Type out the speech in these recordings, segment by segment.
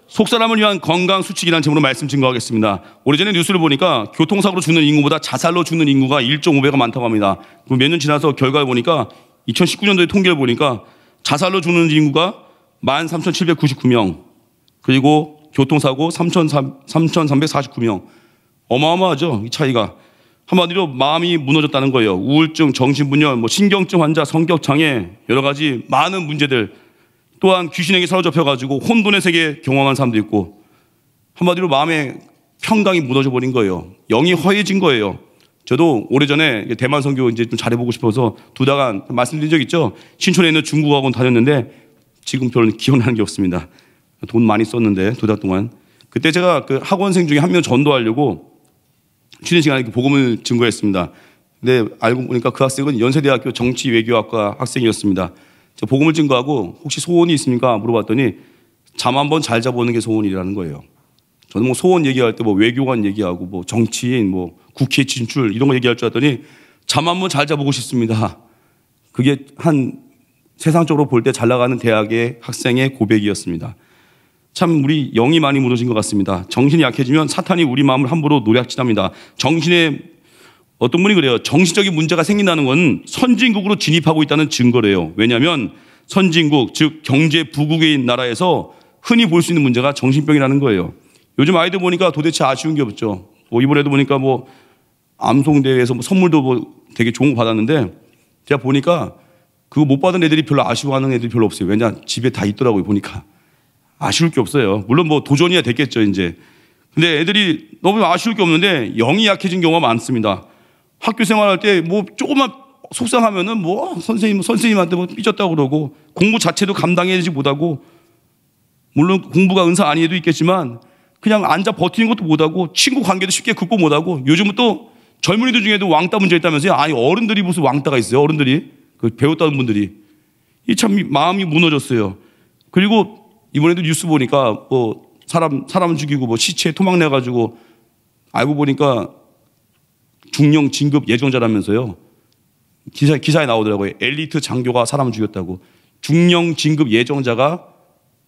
속 사람을 위한 건강 수칙이라는 제목으로 말씀 증거하겠습니다. 오래전에 뉴스를 보니까 교통사고로 죽는 인구보다 자살로 죽는 인구가 1.5배가 많다고 합니다. 몇 년 지나서 결과를 보니까 2019년도에 통계를 보니까 자살로 죽는 인구가 13,799명, 그리고 교통사고 3,349명. 어마어마하죠, 이 차이가. 한마디로 마음이 무너졌다는 거예요. 우울증, 정신분열, 신경증 환자, 성격장애, 여러 가지 많은 문제들. 또한 귀신에게 사로잡혀가지고 혼돈의 세계에 경험한 사람도 있고, 한마디로 마음의 평강이 무너져 버린 거예요. 영이 허해진 거예요. 저도 오래전에 대만 선교 이제 좀 잘해보고 싶어서 2달간 말씀드린 적 있죠. 신촌에 있는 중국학원 다녔는데 지금 별로 기억나는 게 없습니다. 돈 많이 썼는데 2달 동안. 그때 제가 그 학원생 중에 한 명 전도하려고 쉬는 시간에 복음을 증거했습니다. 근데 알고 보니까 그 학생은 연세대학교 정치외교학과 학생이었습니다. 제가 복음을 증거하고 혹시 소원이 있습니까? 물어봤더니 잠 한번 잘 자보는 게 소원이라는 거예요. 저는 소원 얘기할 때 외교관 얘기하고 정치인 국회 진출 이런 거 얘기할 줄 알았더니 잠 한번 잘 자보고 싶습니다. 그게 한 세상적으로 볼 때 잘 나가는 대학의 학생의 고백이었습니다. 참 우리 영이 많이 무너진 것 같습니다. 정신이 약해지면 사탄이 우리 마음을 함부로 노략질합니다. 정신에 어떤 분이 그래요. 정신적인 문제가 생긴다는 건 선진국으로 진입하고 있다는 증거래요. 왜냐하면 선진국, 즉 경제 부국의 나라에서 흔히 볼 수 있는 문제가 정신병이라는 거예요. 요즘 아이들 보니까 도대체 아쉬운 게 없죠. 이번에도 보니까 암송대회에서 선물도 되게 좋은 거 받았는데 제가 보니까 그거 못 받은 애들이 별로 아쉬워하는 애들이 별로 없어요. 왜냐? 집에 다 있더라고요, 보니까. 아쉬울 게 없어요. 물론 도전이야 됐겠죠, 이제. 근데 애들이 너무 아쉬울 게 없는데 영이 약해진 경우가 많습니다. 학교 생활할 때 조금만 속상하면은 선생님한테 삐졌다고 그러고 공부 자체도 감당해내지 못하고 물론 공부가 은사 아니어도 있겠지만 그냥 앉아 버티는 것도 못하고 친구 관계도 쉽게 극복 못하고 요즘은 또 젊은이들 중에도 왕따 문제 있다면서요. 아니 어른들이 무슨 왕따가 있어요. 어른들이 배웠다는 분들이 이 참 마음이 무너졌어요. 그리고 이번에도 뉴스 보니까 사람 죽이고 시체 토막 내가지고 알고 보니까 중령 진급 예정자라면서요. 기사에 나오더라고요. 엘리트 장교가 사람 죽였다고. 중령 진급 예정자가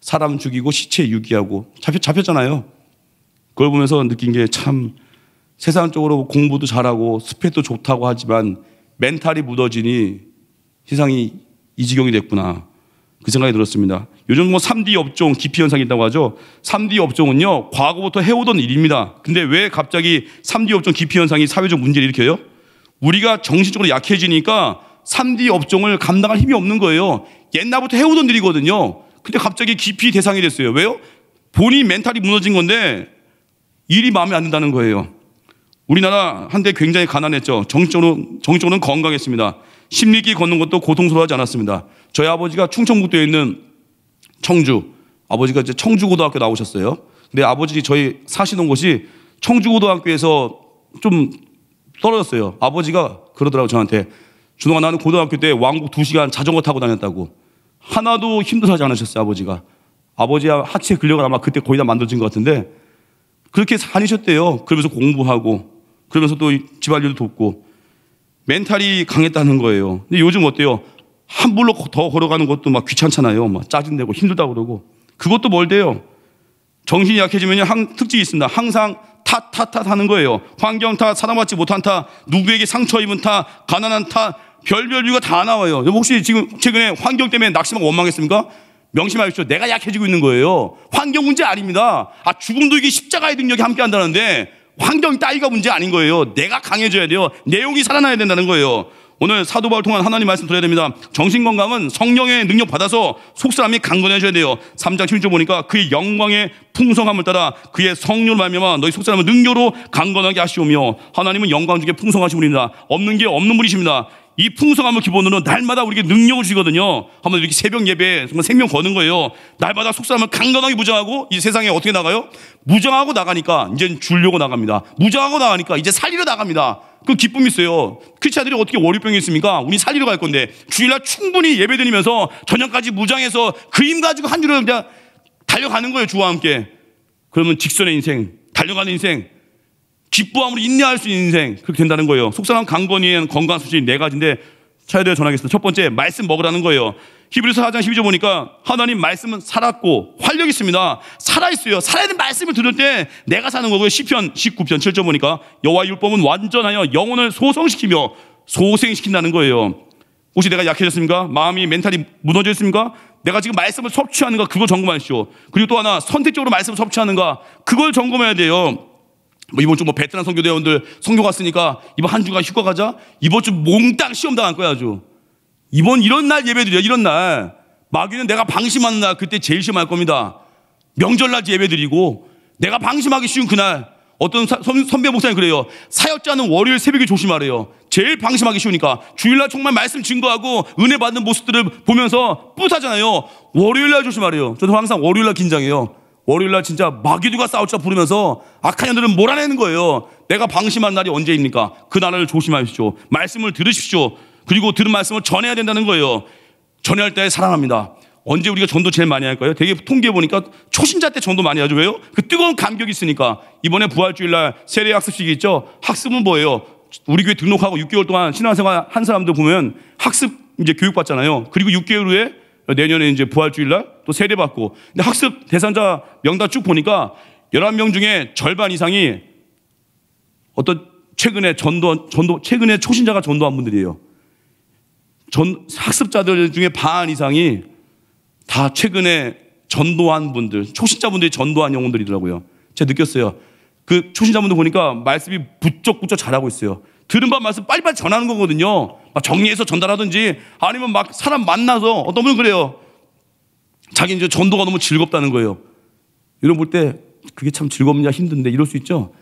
사람 죽이고 시체 유기하고 잡혔잖아요. 그걸 보면서 느낀 게 참 세상적으로 공부도 잘하고 스펙도 좋다고 하지만 멘탈이 무너지니 세상이 이 지경이 됐구나. 그 생각이 들었습니다. 요즘 3D 업종 기피 현상이 있다고 하죠. 3D 업종은요, 과거부터 해오던 일입니다. 근데 왜 갑자기 3D 업종 기피 현상이 사회적 문제를 일으켜요? 우리가 정신적으로 약해지니까 3D 업종을 감당할 힘이 없는 거예요. 옛날부터 해오던 일이거든요. 근데 갑자기 기피 대상이 됐어요. 왜요? 본인 멘탈이 무너진 건데 일이 마음에 안 든다는 거예요. 우리나라 한때 굉장히 가난했죠. 정신적으로는 건강했습니다. 십리길 걷는 것도 고통스러워하지 않았습니다. 저희 아버지가 충청북도에 있는 청주, 아버지가 이제 청주고등학교 나오셨어요. 근데 아버지 저희 사시는 곳이 청주고등학교에서 좀 떨어졌어요. 아버지가 그러더라고 저한테. 준호가 나는 고등학교 때 왕복 2시간 자전거 타고 다녔다고. 하나도 힘들어하지 않으셨어요, 아버지가. 아버지와 하체 근력은 아마 그때 거의 다 만들어진 것 같은데 그렇게 다니셨대요. 그러면서 공부하고 그러면서 또 집안일도 돕고 멘탈이 강했다는 거예요. 근데 요즘 어때요? 한 블록 더 걸어가는 것도 귀찮잖아요. 짜증내고 힘들다고 그러고. 그것도 뭘 돼요? 정신이 약해지면 특징이 있습니다. 항상 탓 하는 거예요. 환경 탓, 사랑받지 못한 탓, 누구에게 상처 입은 탓, 가난한 탓, 별별 이유가 다 나와요. 혹시 지금 최근에 환경 때문에 낙심하고 원망했습니까? 명심하십시오. 내가 약해지고 있는 거예요. 환경 문제 아닙니다. 죽음도 이게 십자가의 능력이 함께 한다는데 환경 따위가 문제 아닌 거예요. 내가 강해져야 돼요. 내용이 살아나야 된다는 거예요. 오늘 사도 바울 통한 하나님 말씀 들어야 됩니다. 정신건강은 성령의 능력 받아서 속사람이 강건해져야 돼요. 3장 16절 보니까 그의 영광의 풍성함을 따라 그의 성령을 말미암아 너희 속사람을 능력으로 강건하게 하시오며 하나님은 영광 중에 풍성하신 분입니다. 없는 게 없는 분이십니다. 이 풍성함을 기본으로 날마다 우리에게 능력을 주시거든요. 한번 이렇게 새벽 예배에 정말 생명 거는 거예요. 날마다 속사람을 강건하게 무장하고 이 세상에 어떻게 나가요? 무장하고 나가니까 이제 주려고 나갑니다. 무장하고 나가니까 이제 살리러 나갑니다. 그 기쁨이 있어요. 크리스찬들이 어떻게 월요병이 있습니까? 우리 살리러 갈 건데 주일날 충분히 예배 드리면서 저녁까지 무장해서 그 힘 가지고 한 주를 그냥 달려가는 거예요. 주와 함께. 그러면 직선의 인생, 달려가는 인생, 기뻐함으로 인내할 수 있는 인생, 그렇게 된다는 거예요. 속사람 강건이엔 건강 수준이 4가지인데 차례대로 전하겠습니다. 첫 번째, 말씀 먹으라는 거예요. 히브리서 4장 12절 보니까 하나님 말씀은 살았고 활력이 있습니다. 살아있어요. 살아있는 말씀을 들을 때 내가 사는 거고요. 시편 19편 7절 보니까 여호와의 율법은 완전하여 영혼을 소성시키며 소생시킨다는 거예요. 혹시 내가 약해졌습니까? 마음이 멘탈이 무너져 있습니까? 내가 지금 말씀을 섭취하는가 그거 점검하십시오. 그리고 또 하나 선택적으로 말씀을 섭취하는가 그걸 점검해야 돼요. 이번 주 베테랑 선교대원들 선교 갔으니까 이번 한 주가 휴가 가자. 이번 주 몽땅 시험 당할 거야 아주. 이번 이런 날 예배 드려. 이런 날 마귀는 내가 방심하는 날 그때 제일 시험할 겁니다. 명절날 예배 드리고 내가 방심하기 쉬운 그날 어떤 선배 목사님 그래요. 사역자는 월요일 새벽에 조심하래요. 제일 방심하기 쉬우니까 주일날 정말 말씀 증거하고 은혜 받는 모습들을 보면서 뿌듯하잖아요. 월요일날 조심하래요. 저도 항상 월요일날 긴장해요. 월요일날 진짜 마귀들과 싸울자 부르면서 악한 년들은 몰아내는 거예요. 내가 방심한 날이 언제입니까? 그 날을 조심하십시오. 말씀을 들으십시오. 그리고 들은 말씀을 전해야 된다는 거예요. 전해할 때 사랑합니다. 언제 우리가 전도 제일 많이 할까요? 되게 통계해 보니까 초신자 때 전도 많이 하죠. 왜요? 그 뜨거운 감격이 있으니까. 이번에 부활주일날 세례 학습식이 있죠. 학습은 뭐예요? 우리 교회 등록하고 6개월 동안 신앙생활 한 사람들 보면 학습 이제 교육 받잖아요. 그리고 6개월 후에 내년에 이제 부활주일날 또 세례 받고. 근데 학습 대상자 명단 쭉 보니까 11명 중에 절반 이상이 어떤 최근에 최근에 초신자가 전도한 분들이에요. 학습자들 중에 반 이상이 다 최근에 전도한 분들, 초신자분들이 전도한 영혼들이더라고요. 제가 느꼈어요. 그 초신자분들 보니까 말씀이 부쩍부쩍 잘하고 있어요. 들은 바 말씀 빨리빨리 전하는 거거든요. 막 정리해서 전달하든지 아니면 막 사람 만나서 어떤 분은 그래요. 자기 이제 전도가 너무 즐겁다는 거예요. 이런 볼 때 그게 참 즐겁냐 힘든데 이럴 수 있죠.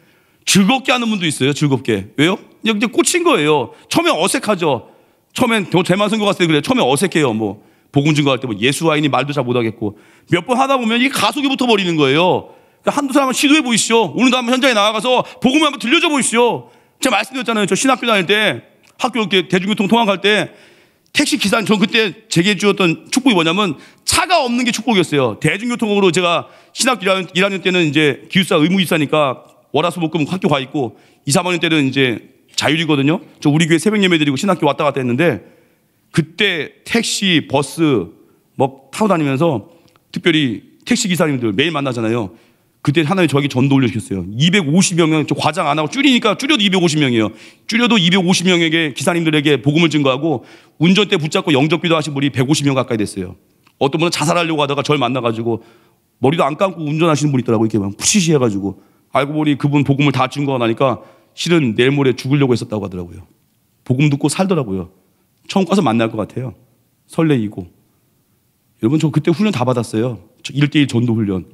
즐겁게 하는 분도 있어요. 즐겁게. 왜요? 이제 꽂힌 거예요. 처음에 어색하죠. 처음엔 대만 선교 갔을 때 그래요. 처음에 어색해요. 뭐 복음 증거할 때 뭐 예수와인이 말도 잘 못하겠고 몇 번 하다 보면 이게 가속이 붙어 버리는 거예요. 그러니까 한두 사람은 시도해 보이시죠. 오늘도 한번 현장에 나가서 복음을 한번 들려줘 보이시죠. 제가 말씀드렸잖아요. 저 신학교 다닐 때 학교 대중교통 통학할 때 택시 기사는 저 그때 제게 주었던 축복이 뭐냐면 차가 없는 게 축복이었어요. 대중교통으로 제가 신학교 1학년 때는 이제 기숙사 의무기사니까 월화수목금 학교 가 있고 2, 3학년 때는 이제 자율이거든요. 저 우리 교회 새벽 예배 드리고 신학교 왔다 갔다 했는데 그때 택시, 버스 뭐 타고 다니면서 특별히 택시 기사님들 매일 만나잖아요. 그때 하나님 저에게 전도 올려주셨어요. 250여 명, 저 과장 안 하고 줄이니까 줄여도 250명이에요. 줄여도 250명에게 기사님들에게 복음을 증거하고 운전대 붙잡고 영접기도 하신 분이 150명 가까이 됐어요. 어떤 분은 자살하려고 하다가 절 만나가지고 머리도 안 감고 운전하시는 분이 있더라고요. 이렇게 막 푸시시해가지고 알고 보니 그분 복음을 다 증거가 나니까 실은 내일 모레 죽으려고 했었다고 하더라고요. 복음 듣고 살더라고요. 처음 가서 만날 것 같아요. 설레이고. 여러분 저 그때 훈련 다 받았어요. 1대1 전도 훈련.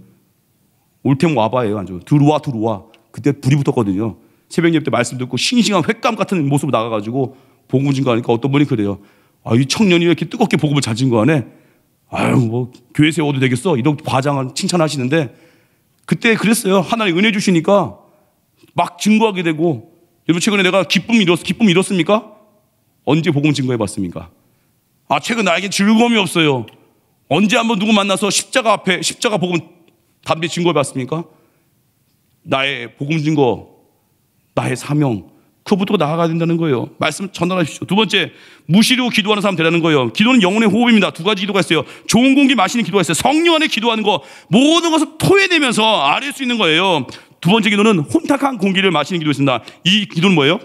올템 와봐예요. 아주 들어와. 그때 불이 붙었거든요. 새벽 예배 때 말씀 듣고 싱싱한 횟감 같은 모습으로 나가가지고 복음 증거하니까 어떤 분이 그래요. 아, 이 청년이 왜 이렇게 뜨겁게 복음을 잘 증거하네. 아유 뭐 교회 세워도 되겠어. 이런 과장을 칭찬하시는데 그때 그랬어요. 하나님 은혜 주시니까 막 증거하게 되고. 여러분 최근에 내가 기쁨 잃었습니까? 언제 복음 증거해 봤습니까? 아 최근 나에게 즐거움이 없어요. 언제 한번 누구 만나서 십자가 앞에 십자가 복음 담대 증거해 봤습니까? 나의 복음 증거, 나의 사명, 그것부터 나아가야 된다는 거예요. 말씀 전달하십시오. 두 번째, 무시로 기도하는 사람 되라는 거예요. 기도는 영혼의 호흡입니다. 두 가지 기도가 있어요. 좋은 공기 마시는 기도가 있어요. 성령 안에 기도하는 거, 모든 것을 토해내면서 아뢰 수 있는 거예요. 두 번째 기도는 혼탁한 공기를 마시는 기도가 있습니다. 이 기도는 뭐예요?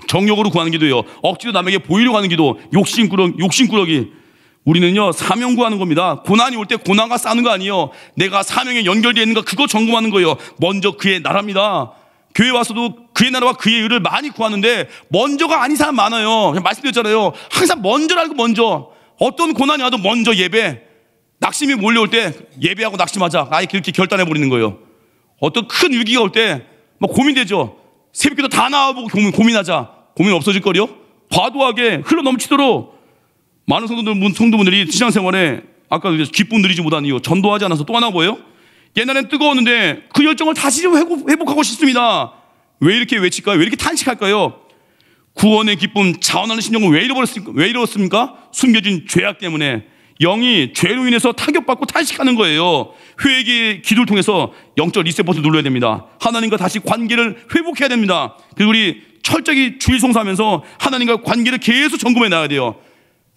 정욕으로 구하는 기도예요. 억지로 남에게 보이려고 하는 기도, 욕심꾸러기. 우리는요 사명 구하는 겁니다. 고난이 올 때 고난과 싸는 거 아니에요. 내가 사명에 연결되어 있는가 그거 점검하는 거예요. 먼저 그의 나라입니다. 교회 와서도 그의 나라와 그의 의를 많이 구하는데 먼저가 아닌 사람 많아요. 말씀드렸잖아요. 항상 먼저라고 먼저. 어떤 고난이 와도 먼저 예배. 낙심이 몰려올 때 예배하고 낙심하자. 아예 그렇게 결단해버리는 거예요. 어떤 큰 위기가 올 때 막 고민되죠. 새벽기도 다 나와보고 고민하자. 고민 없어질 거요? 과도하게 흘러넘치도록 많은 성도분들이 신앙생활에 아까 기쁨 누리지 못한 이유 전도하지 않아서 또 하나 뭐예요? 옛날엔 뜨거웠는데 그 열정을 다시 좀 회복하고 싶습니다. 왜 이렇게 외칠까요? 왜 이렇게 탄식할까요? 구원의 기쁨, 자원하는 심령을 왜 잃었습니까? 숨겨진 죄악 때문에. 영이 죄로 인해서 타격받고 탄식하는 거예요. 회개의 기도를 통해서 영적 리셋 버튼 눌러야 됩니다. 하나님과 다시 관계를 회복해야 됩니다. 그리고 우리 철저히 주일 송사하면서 하나님과 관계를 계속 점검해 나가야 돼요.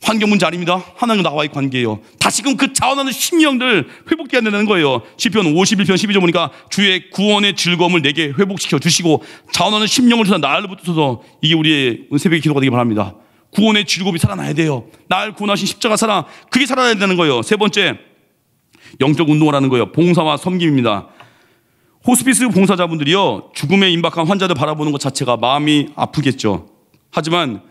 환경 문제 아닙니다. 하나님과 나와의 관계예요. 다시금 그 자원하는 심령들 회복돼야 된다는 거예요. 시편 51편 12절 보니까 주의 구원의 즐거움을 내게 회복시켜 주시고 자원하는 심령을 주사 나를 붙여서 이게 우리의 새벽의 기도가 되기 바랍니다. 구원의 즐거움이 살아나야 돼요. 날 구원하신 십자가 사랑, 그게 살아나야 된다는 거예요. 세 번째, 영적 운동을 하는 거예요. 봉사와 섬김입니다. 호스피스 봉사자분들이요, 죽음에 임박한 환자들 바라보는 것 자체가 마음이 아프겠죠. 하지만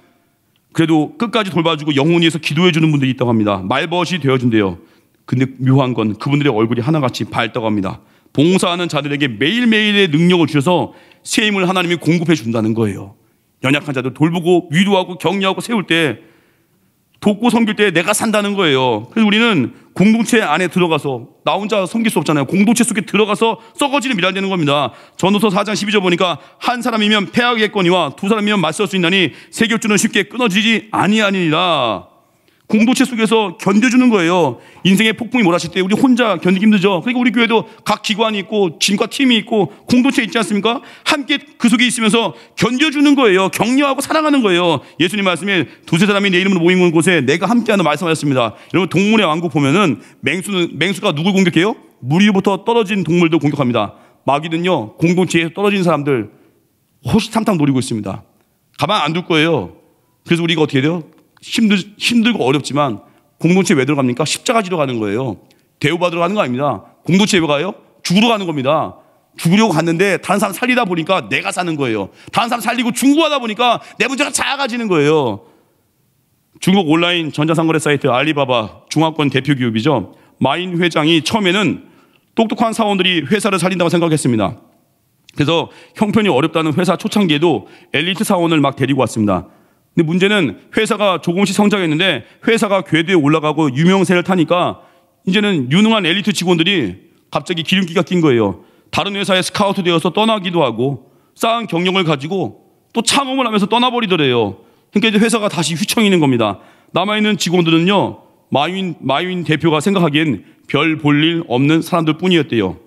그래도 끝까지 돌봐주고 영혼을 위해서 기도해주는 분들이 있다고 합니다. 말벗이 되어준대요. 근데 묘한 건 그분들의 얼굴이 하나같이 밝다고 합니다. 봉사하는 자들에게 매일매일의 능력을 주셔서 새 힘을 하나님이 공급해 준다는 거예요. 연약한 자들 돌보고 위로하고 격려하고 세울 때, 돕고 섬길 때 내가 산다는 거예요. 그래서 우리는 공동체 안에 들어가서, 나 혼자 섬길 수 없잖아요. 공동체 속에 들어가서 썩어지는 일을 되는 겁니다. 전도서 4장 12절 보니까 한 사람이면 패하겠거니와 두 사람이면 맞설 수 있나니 세 겹줄은 쉽게 끊어지지 아니하니라. 공동체 속에서 견뎌주는 거예요. 인생의 폭풍이 몰아칠 때 우리 혼자 견디기 힘들죠. 그러니까 우리 교회도 각 기관이 있고 진과 팀이 있고 공동체 있지 않습니까? 함께 그 속에 있으면서 견뎌주는 거예요. 격려하고 사랑하는 거예요. 예수님 말씀에 두세 사람이 내 이름으로 모이는 곳에 내가 함께하는 말씀하셨습니다. 여러분, 동물의 왕국 보면은 맹수가 누굴 공격해요? 물 위부터 떨어진 동물들 공격합니다. 마귀는요, 공동체에서 떨어진 사람들 호시탐탐 노리고 있습니다. 가만 안 둘 거예요. 그래서 우리가 어떻게 돼요? 힘들고 어렵지만 공동체에 왜 들어갑니까? 십자가 지러 가는 거예요. 대우받으러 가는 거 아닙니다. 공동체에 왜 가요? 죽으러 가는 겁니다. 죽으려고 갔는데 다른 사람 살리다 보니까 내가 사는 거예요. 다른 사람 살리고 중고하다 보니까 내 문제가 작아지는 거예요. 중국 온라인 전자상거래 사이트 알리바바 중화권 대표 기업이죠. 마인 회장이 처음에는 똑똑한 사원들이 회사를 살린다고 생각했습니다. 그래서 형편이 어렵다는 회사 초창기에도 엘리트 사원을 막 데리고 왔습니다. 근데 문제는 회사가 조금씩 성장했는데 회사가 궤도에 올라가고 유명세를 타니까 이제는 유능한 엘리트 직원들이 갑자기 기름기가 낀 거예요. 다른 회사에 스카우트 되어서 떠나기도 하고 쌓은 경력을 가지고 또 창업을 하면서 떠나버리더래요. 그러니까 이제 회사가 다시 휘청이는 겁니다. 남아있는 직원들은요, 마윈 대표가 생각하기엔 별 볼 일 없는 사람들 뿐이었대요.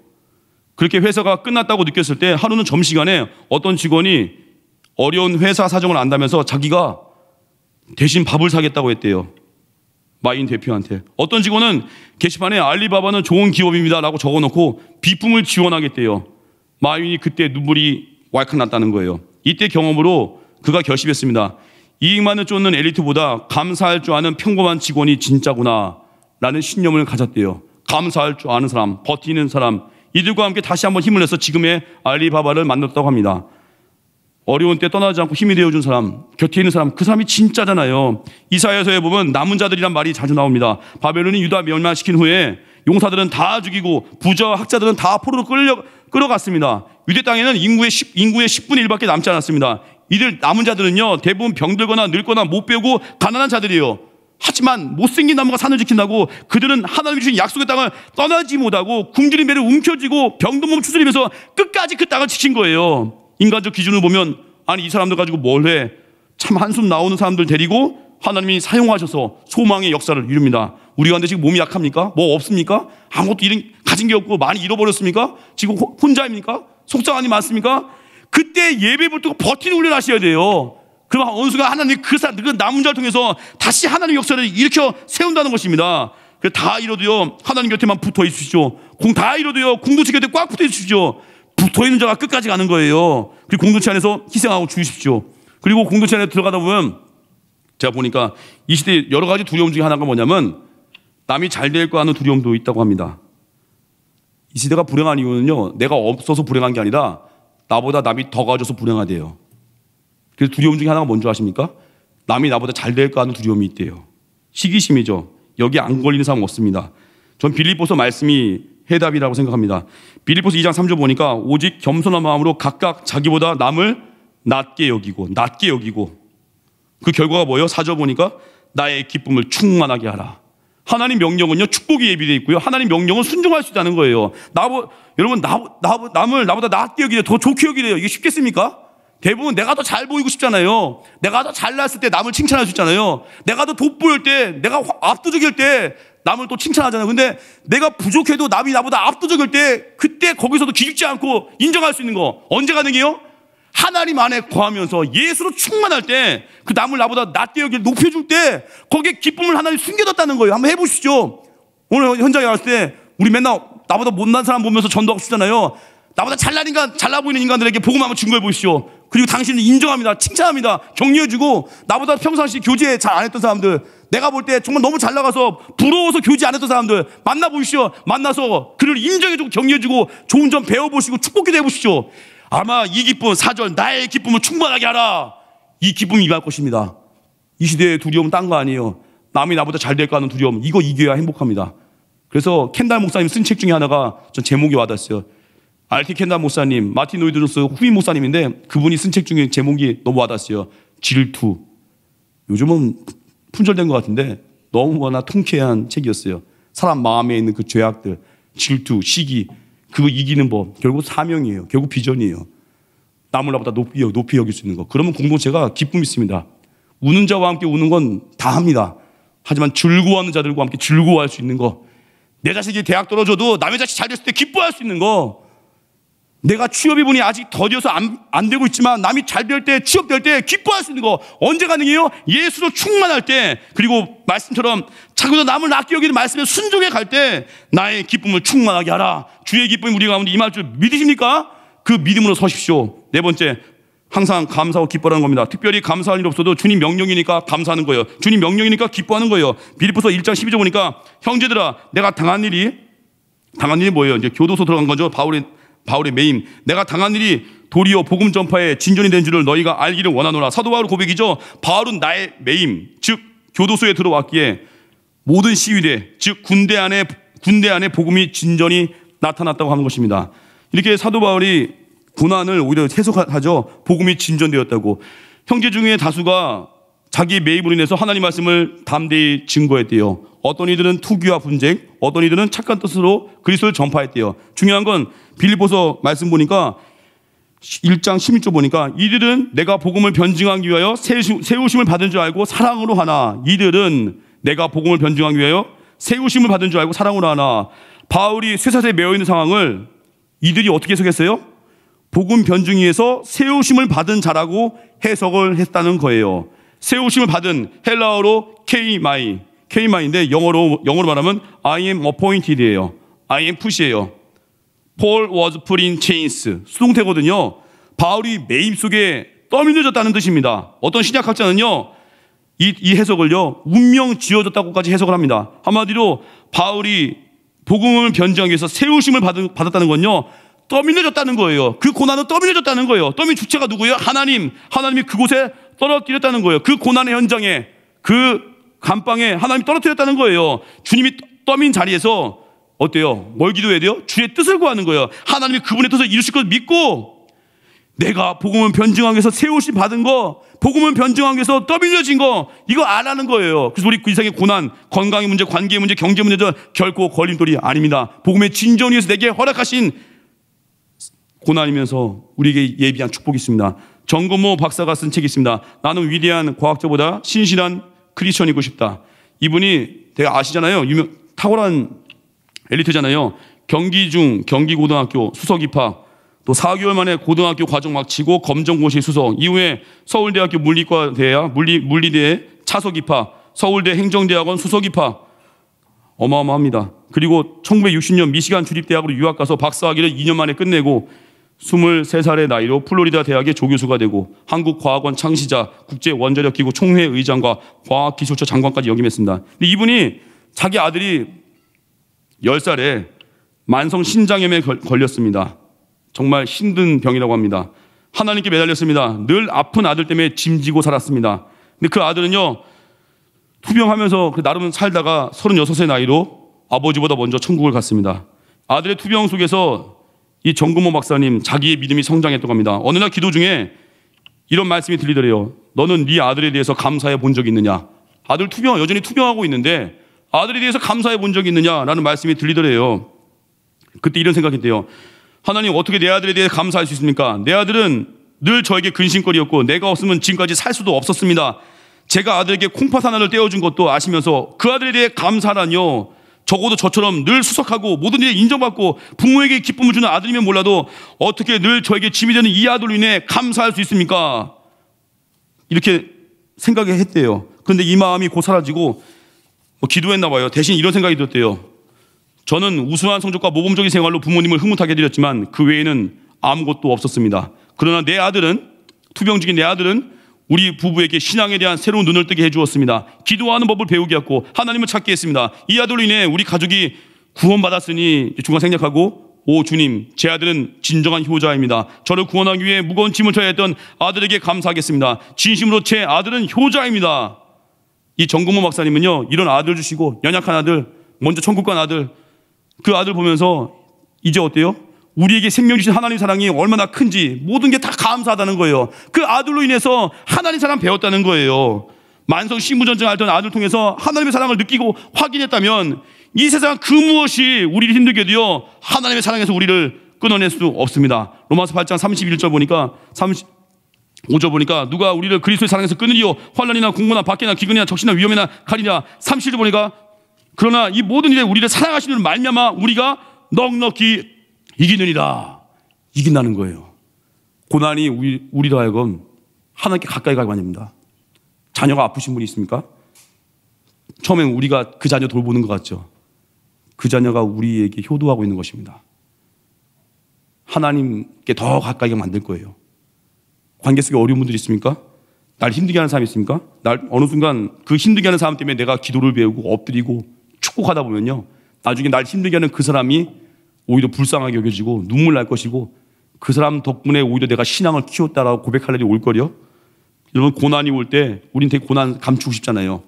그렇게 회사가 끝났다고 느꼈을 때 하루는 점심시간에 어떤 직원이 어려운 회사 사정을 안다면서 자기가 대신 밥을 사겠다고 했대요. 마인 대표한테. 어떤 직원은 게시판에 알리바바는 좋은 기업입니다 라고 적어놓고 비품을 지원하겠대요. 마윈이 그때 눈물이 왈칵 났다는 거예요. 이때 경험으로 그가 결심했습니다. 이익만을 쫓는 엘리트보다 감사할 줄 아는 평범한 직원이 진짜구나 라는 신념을 가졌대요. 감사할 줄 아는 사람, 버티는 사람, 이들과 함께 다시 한번 힘을 내서 지금의 알리바바를 만들었다고 합니다. 어려운 때 떠나지 않고 힘이 되어준 사람, 곁에 있는 사람, 그 사람이 진짜잖아요. 이사야서에 보면 남은 자들이란 말이 자주 나옵니다. 바벨론이 유다 멸망시킨 후에 용사들은 다 죽이고 부자와 학자들은 다 포로로 끌어갔습니다. 유대 땅에는 인구의 10분의 1밖에 남지 않았습니다. 이들 남은 자들은요, 대부분 병들거나 늙거나 못 배우고 가난한 자들이에요. 하지만 못생긴 나무가 산을 지킨다고 그들은 하나님이 주신 약속의 땅을 떠나지 못하고 굶주린 배를 움켜쥐고 병든 몸 추스리면서 끝까지 그 땅을 지킨 거예요. 인간적 기준을 보면 아니 이 사람들 가지고 뭘 해? 참 한숨 나오는 사람들 데리고 하나님이 사용하셔서 소망의 역사를 이룹니다. 우리 가운데 지금 몸이 약합니까? 뭐 없습니까? 아무것도 가진 게 없고 많이 잃어버렸습니까? 지금 혼자입니까? 속상함이 많습니까? 그때 예배를 두고 버티는 훈련을 하셔야 돼요. 그럼 어느 순간 하나님이 그 남은 자를 통해서 다시 하나님의 역사를 일으켜 세운다는 것입니다. 다 잃어도요, 하나님 곁에만 붙어 있으시죠. 다 잃어도요, 공동체 곁에 꽉 붙어 있으시죠. 붙어 있는 자가 끝까지 가는 거예요. 그리고 공동체 안에서 희생하고 죽으십시오. 그리고 공동체 안에 들어가다 보면 제가 보니까 이 시대에 여러 가지 두려움 중에 하나가 뭐냐면 남이 잘 될 거 하는 두려움도 있다고 합니다. 이 시대가 불행한 이유는요, 내가 없어서 불행한 게 아니라 나보다 남이 더 가져서 불행하대요. 그래서 두려움 중에 하나가 뭔지 아십니까? 남이 나보다 잘 될까 하는 두려움이 있대요. 시기심이죠. 여기 안 걸리는 사람 없습니다. 전 빌립보서 말씀이 해답이라고 생각합니다. 빌립보서 2장 3절 보니까 오직 겸손한 마음으로 각각 자기보다 남을 낮게 여기고 그 결과가 뭐예요? 4절 보니까 나의 기쁨을 충만하게 하라. 하나님 명령은요, 축복이 예비되어 있고요, 하나님 명령은 순종할 수 있다는 거예요. 여러분 남을 나보다 낮게 여기래, 더 좋게 여기래요. 이게 쉽겠습니까? 대부분 내가 더 잘 보이고 싶잖아요. 내가 더 잘났을 때 남을 칭찬할 수 있잖아요. 내가 더 돋보일 때, 내가 압도적일 때 남을 또 칭찬하잖아요. 근데 내가 부족해도 남이 나보다 압도적일 때 그때 거기서도 기죽지 않고 인정할 수 있는 거 언제 가능해요? 하나님 안에 거하면서 예수로 충만할 때, 그 남을 나보다 낫게 여길 높여줄 때 거기에 기쁨을 하나님 숨겨뒀다는 거예요. 한번 해보시죠. 오늘 현장에 왔을 때 우리 맨날 나보다 못난 사람 보면서 전도하고 싶잖아요. 나보다 잘난 인간, 잘나 보이는 인간들에게 복음 한번 증거해 보시죠. 그리고 당신은 인정합니다. 칭찬합니다. 격려해주고, 나보다 평상시 교제 잘 안 했던 사람들, 내가 볼 때 정말 너무 잘 나가서 부러워서 교제 안 했던 사람들 만나보시죠. 만나서 그를 인정해주고 격려해주고 좋은 점 배워보시고 축복기도 해보시죠. 아마 이 기쁨, 4절, 나의 기쁨을 충만하게 하라. 이 기쁨이 임할 것입니다. 이 시대의 두려움은 딴 거 아니에요. 남이 나보다 잘 될까 하는 두려움, 이거 이겨야 행복합니다. 그래서 켄달 목사님 쓴 책 중에 하나가 전 제목이 와닿았어요. R.T. 켄달 목사님, 마틴 로이드 존스 후임 목사님인데 그분이 쓴 책 중에 제목이 너무 와닿았어요. 질투. 요즘은 품절된 것 같은데 너무나 통쾌한 책이었어요. 사람 마음에 있는 그 죄악들, 질투, 시기, 그거 이기는 법, 결국 사명이에요. 결국 비전이에요. 남을 나보다 높이 여길 수 있는 거. 그러면 공동체가 기쁨이 있습니다. 우는 자와 함께 우는 건 다 합니다. 하지만 즐거워하는 자들과 함께 즐거워할 수 있는 거. 내 자식이 대학 떨어져도 남의 자식 잘 됐을 때 기뻐할 수 있는 거. 내가 취업이분이 아직 더뎌서 안 되고 있지만 남이 잘 될 때, 취업될 때 기뻐할 수 있는 거. 언제 가능해요? 예수로 충만할 때, 그리고 말씀처럼 자기도 남을 낫게 여기는 말씀에 순종해 갈 때 나의 기쁨을 충만하게 하라. 주의 기쁨이 우리 가운데 임할 줄 믿으십니까? 그 믿음으로 서십시오. 네 번째, 항상 감사하고 기뻐하는 겁니다. 특별히 감사할 일 없어도 주님 명령이니까 감사하는 거예요. 주님 명령이니까 기뻐하는 거예요. 빌립보서 1장 12절 보니까 형제들아, 내가 당한 일이 뭐예요? 이제 교도소 들어간 거죠. 바울의 매임. 내가 당한 일이 도리어 복음 전파에 진전이 된 줄을 너희가 알기를 원하노라. 사도 바울 고백이죠. 바울은 나의 매임, 즉 교도소에 들어왔기에 모든 시위대, 즉 군대 안에 복음이 진전이 나타났다고 하는 것입니다. 이렇게 사도 바울이 고난을 오히려 해석하죠. 복음이 진전되었다고. 형제 중에 다수가 자기의 매입으로 인해서 하나님 말씀을 담대히 증거했대요. 어떤 이들은 투기와 분쟁, 어떤 이들은 착한 뜻으로 그리스도를 전파했대요. 중요한 건 빌립보서 말씀 보니까 1장 16절 보니까 이들은 내가 복음을 변증하기 위하여 세우심을 받은 줄 알고 사랑으로 하나. 이들은 내가 복음을 변증하기 위하여 세우심을 받은 줄 알고 사랑으로 하나. 바울이 쇠사슬에 매어 있는 상황을 이들이 어떻게 해석했어요? 복음 변증 위해서 세우심을 받은 자라고 해석을 했다는 거예요. 세우심을 받은, 헬라어로 K-마이인데 영어로 말하면 I am appointed예요. I am pus이에요. Paul was put in chains. 수동태거든요. 바울이 매임 속에 떠밀려졌다는 뜻입니다. 어떤 신약학자는요, 이 해석을요, 운명 지어졌다고까지 해석을 합니다. 한마디로 바울이 복음을 변증하기 위해서 세우심을 받았다는 건요, 떠밀려졌다는 거예요. 그 고난은 떠밀려졌다는 거예요. 떠밀 주체가 누구예요? 하나님이 그곳에 떨어뜨렸다는 거예요. 그 고난의 현장에, 그 감방에 하나님이 떨어뜨렸다는 거예요. 주님이 떠민 자리에서 어때요? 뭘 기도해야 돼요? 주의 뜻을 구하는 거예요. 하나님이 그분의 뜻을 이루실 것을 믿고, 내가 복음을 변증하기 위해서 세우심 받은 거, 복음을 변증하기 위해서 떠밀려진 거, 이거 안 하는 거예요. 그래서 우리 그 이상의 고난, 건강의 문제, 관계의 문제, 경제 문제도 결코 걸림돌이 아닙니다. 복음의 진전을 위해서 내게 허락하신 고난이면서 우리에게 예비한 축복이 있습니다. 정건모 박사가 쓴 책이 있습니다. 나는 위대한 과학자보다 신실한 크리스천이고 싶다. 이분이 되게 아시잖아요. 탁월한 엘리트잖아요. 경기고등학교 수석 입학, 또 4개월 만에 고등학교 과정 마치고 검정고시 수석, 이후에 서울대학교 물리대에 차석 입학, 서울대 행정대학원 수석 입학. 어마어마합니다. 그리고 1960년 미시간 주립대학으로 유학 가서 박사학위를 2년 만에 끝내고 23살의 나이로 플로리다 대학의 조교수가 되고 한국과학원 창시자, 국제원자력기구 총회 의장과 과학기술처 장관까지 역임했습니다. 근데 이분이 자기 아들이 10살에 만성 신장염에 걸렸습니다. 정말 힘든 병이라고 합니다. 하나님께 매달렸습니다. 늘 아픈 아들 때문에 짐지고 살았습니다. 근데 그 아들은요, 투병하면서 나름 살다가 36세 나이로 아버지보다 먼저 천국을 갔습니다. 아들의 투병 속에서 이 정근모 박사님 자기의 믿음이 성장했다고 합니다. 어느 날 기도 중에 이런 말씀이 들리더래요. 너는 네 아들에 대해서 감사해 본 적이 있느냐? 아들 여전히 투병하고 있는데 아들에 대해서 감사해 본 적이 있느냐라는 말씀이 들리더래요. 그때 이런 생각했대요. 하나님, 어떻게 내 아들에 대해 감사할 수 있습니까? 내 아들은 늘 저에게 근심거리였고 내가 없으면 지금까지 살 수도 없었습니다. 제가 아들에게 콩팥 하나를 떼어준 것도 아시면서 그 아들에 대해 감사라뇨. 적어도 저처럼 늘 수석하고 모든 일에 인정받고 부모에게 기쁨을 주는 아들이면 몰라도 어떻게 늘 저에게 짐이 되는 이 아들로 인해 감사할 수 있습니까? 이렇게 생각했대요. 그런데 이 마음이 곧 사라지고 기도했나 봐요. 대신 이런 생각이 들었대요. 저는 우수한 성적과 모범적인 생활로 부모님을 흐뭇하게 해드렸지만 그 외에는 아무것도 없었습니다. 그러나 내 아들은, 투병중인 내 아들은 우리 부부에게 신앙에 대한 새로운 눈을 뜨게 해주었습니다. 기도하는 법을 배우게 했고 하나님을 찾게 했습니다. 이 아들로 인해 우리 가족이 구원받았으니 중간 생략하고, 오 주님, 제 아들은 진정한 효자입니다. 저를 구원하기 위해 무거운 짐을 져야 했던 아들에게 감사하겠습니다. 진심으로 제 아들은 효자입니다. 이 정금호 박사님은요, 이런 아들 주시고 연약한 아들, 먼저 천국 간 아들, 그 아들 보면서 이제 어때요? 우리에게 생명 주신 하나님 사랑이 얼마나 큰지 모든 게 다 감사하다는 거예요. 그 아들로 인해서 하나님 사랑 배웠다는 거예요. 만성 신부전증 앓던 아들 통해서 하나님의 사랑을 느끼고 확인했다면 이 세상 그 무엇이 우리를 힘들게 해도요, 하나님의 사랑에서 우리를 끊어낼 수 없습니다. 로마서 8장 31절 보니까 35절 보니까 누가 우리를 그리스도의 사랑에서 끊으리요? 환난이나 공고나 박해나 기근이나 적시나 위험이나 칼이나 37절 보니까 그러나 이 모든 일에 우리를 사랑하시는 말미암아 우리가 넉넉히 이기느니라. 이긴다는 거예요. 고난이 우리로 하여금 하나님께 가까이 가게 만듭니다. 자녀가 아프신 분이 있습니까? 처음엔 우리가 그 자녀 돌보는 것 같죠. 그 자녀가 우리에게 효도하고 있는 것입니다. 하나님께 더 가까이 만들 거예요. 관계 속에 어려운 분들이 있습니까? 날 힘들게 하는 사람이 있습니까? 날 어느 순간 그 힘들게 하는 사람 때문에 내가 기도를 배우고 엎드리고 축복하다 보면요, 나중에 날 힘들게 하는 그 사람이 오히려 불쌍하게 여겨지고 눈물 날 것이고 그 사람 덕분에 오히려 내가 신앙을 키웠다라고 고백할 날이 올 거요. 여러분, 고난이 올 때 우린 되게 고난 감추고 싶잖아요.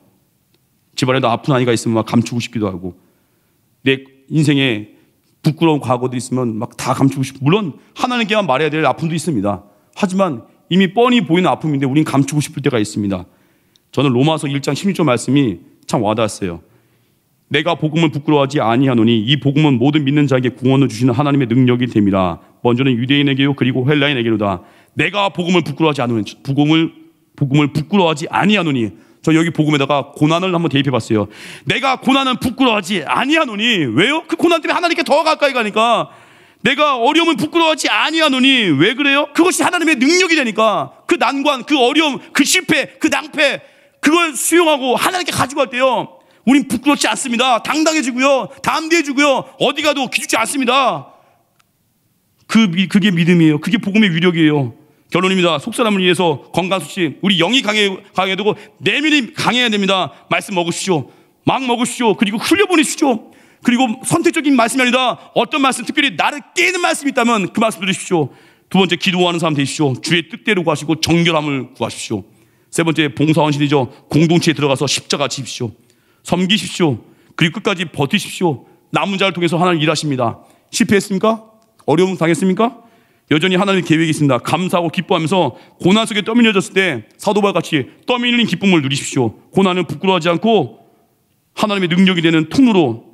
집안에도 아픈 아이가 있으면 막 감추고 싶기도 하고, 내 인생에 부끄러운 과거들이 있으면 막 다 감추고 싶고, 물론 하나님께만 말해야 될 아픔도 있습니다. 하지만 이미 뻔히 보이는 아픔인데 우린 감추고 싶을 때가 있습니다. 저는 로마서 1장 16절 말씀이 참 와닿았어요. 내가 복음을 부끄러워하지 아니하노니 이 복음은 모든 믿는 자에게 구원을 주시는 하나님의 능력이 됨이라. 먼저는 유대인에게요 그리고 헬라인에게로다. 내가 복음을 부끄러워하지 않으니, 복음을 부끄러워하지 아니하노니, 저 여기 복음에다가 고난을 한번 대입해 봤어요. 내가 고난은 부끄러워하지 아니하노니. 왜요? 그 고난 때문에 하나님께 더 가까이 가니까. 내가 어려움을 부끄러워하지 아니하노니. 왜 그래요? 그것이 하나님의 능력이 되니까. 그 난관, 그 어려움, 그 실패, 그 낭패, 그걸 수용하고 하나님께 가지고 갈 때요, 우린 부끄럽지 않습니다. 당당해지고요, 담대해지고요, 어디 가도 기죽지 않습니다. 그게 믿음이에요. 그게 복음의 위력이에요. 결론입니다. 속사람을 위해서 건강수치, 우리 영이 강해야 되고 내면이 강해야 됩니다. 말씀 먹으십시오. 막 먹으십시오. 그리고 흘려보내십시오. 그리고 선택적인 말씀이 아니라 어떤 말씀, 특별히 나를 깨는 말씀이 있다면 그 말씀 들으십시오. 두 번째, 기도하는 사람 되십시오. 주의 뜻대로 구하시고 정결함을 구하십시오. 세 번째, 봉사원신이죠. 공동체에 들어가서 십자가 지십시오. 섬기십시오. 그리고 끝까지 버티십시오. 남은 자를 통해서 하나님 일하십니다. 실패했습니까? 어려움 당했습니까? 여전히 하나님의 계획이 있습니다. 감사하고 기뻐하면서 고난 속에 떠밀려졌을 때 사도바울같이 떠밀린 기쁨을 누리십시오. 고난을 부끄러워하지 않고 하나님의 능력이 되는 통로로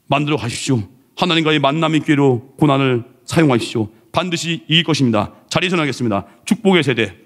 만들어 가십시오. 하나님과의 만남의 기회로 고난을 사용하십시오. 반드시 이길 것입니다. 자리에서 나겠습니다. 축복의 세대.